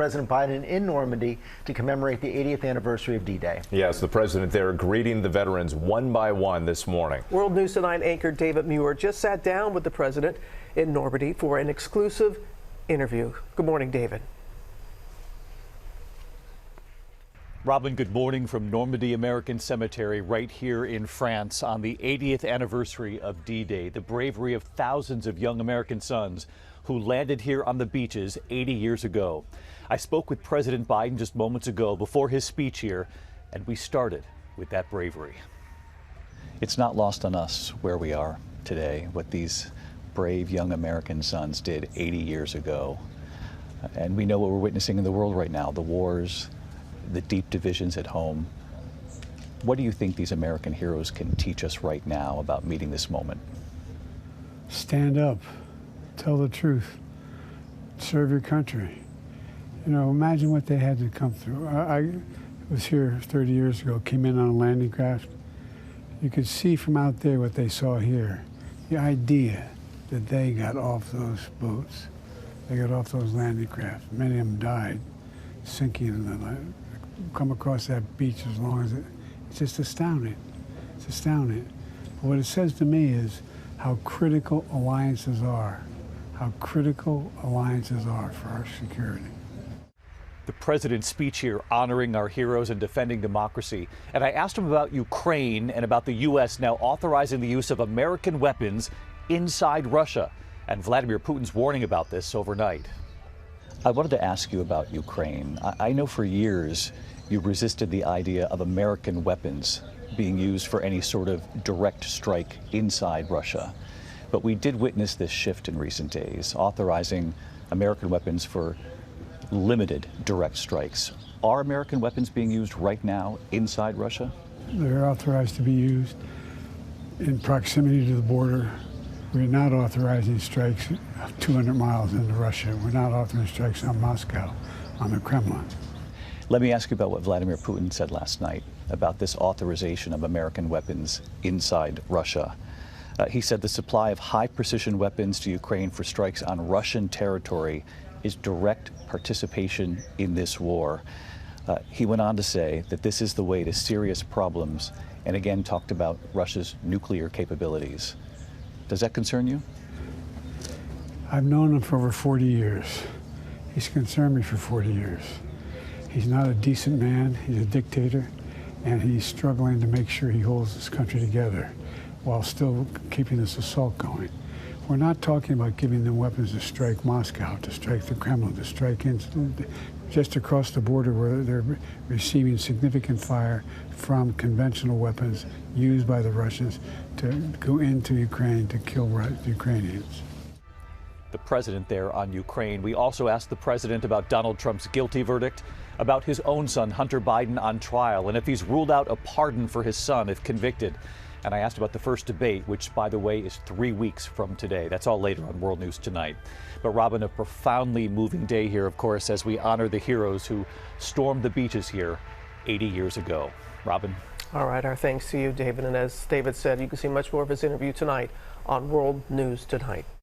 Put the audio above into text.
President Biden in Normandy to commemorate the 80th anniversary of D-Day. Yes, the president there greeting the veterans one by one this morning. World News Tonight anchor David Muir just sat down with the president in Normandy for an exclusive interview. Good morning, David. Robin, good morning from Normandy American Cemetery right here in France on the 80th anniversary of D-Day, the bravery of thousands of young American sons who landed here on the beaches 80 years ago. I spoke with President Biden just moments ago before his speech here, and we started with that bravery. It's not lost on us where we are today, what these brave young American sons did 80 years ago. And we know what we're witnessing in the world right now, the wars, the deep divisions at home. What do you think these American heroes can teach us right now about meeting this moment? Stand up, tell the truth, serve your country. You know, imagine what they had to come through. I was here 30 years ago, came in on a landing craft. You could see from out there what they saw here. The idea that they got off those boats, they got off those landing crafts. Many of them died sinking in the come across that beach as long as it's just astounding. It's astounding. But what it says to me is how critical alliances are. How critical alliances are for our security. The president's speech here honoring our heroes and defending democracy. And I asked him about Ukraine and about the U.S. now authorizing the use of American weapons inside Russia. And Vladimir Putin's warning about this overnight. I wanted to ask you about Ukraine. I know for years you resisted the idea of American weapons being used for any sort of direct strike inside Russia. But we did witness this shift in recent days, authorizing American weapons for limited direct strikes. Are American weapons being used right now inside Russia? They're authorized to be used in proximity to the border. We're not authorizing strikes 200 miles into Russia. We're not authorizing strikes on Moscow, on the Kremlin. Let me ask you about what Vladimir Putin said last night about this authorization of American weapons inside Russia. He said the supply of high-precision weapons to Ukraine for strikes on Russian territory is direct participation in this war. He went on to say that this is the way to serious problems, and again talked about Russia's nuclear capabilities. Does that concern you? I've known him for over 40 years. He's concerned me for 40 years. He's not a decent man, he's a dictator, and he's struggling to make sure he holds this country together while still keeping this assault going. We're not talking about giving them weapons to strike Moscow, to strike the Kremlin, to strike just across the border where they're receiving significant fire from conventional weapons used by the Russians to go into Ukraine to kill the Ukrainians. The president there on Ukraine. We also asked the president about Donald Trump's guilty verdict, about his own son, Hunter Biden, on trial, and if he's ruled out a pardon for his son if convicted. And I asked about the first debate, which, by the way, is 3 weeks from today. That's all later on World News Tonight. But, Robin, a profoundly moving day here, of course, as we honor the heroes who stormed the beaches here 80 years ago. Robin. All right, our thanks to you, David. And as David said, you can see much more of his interview tonight on World News Tonight.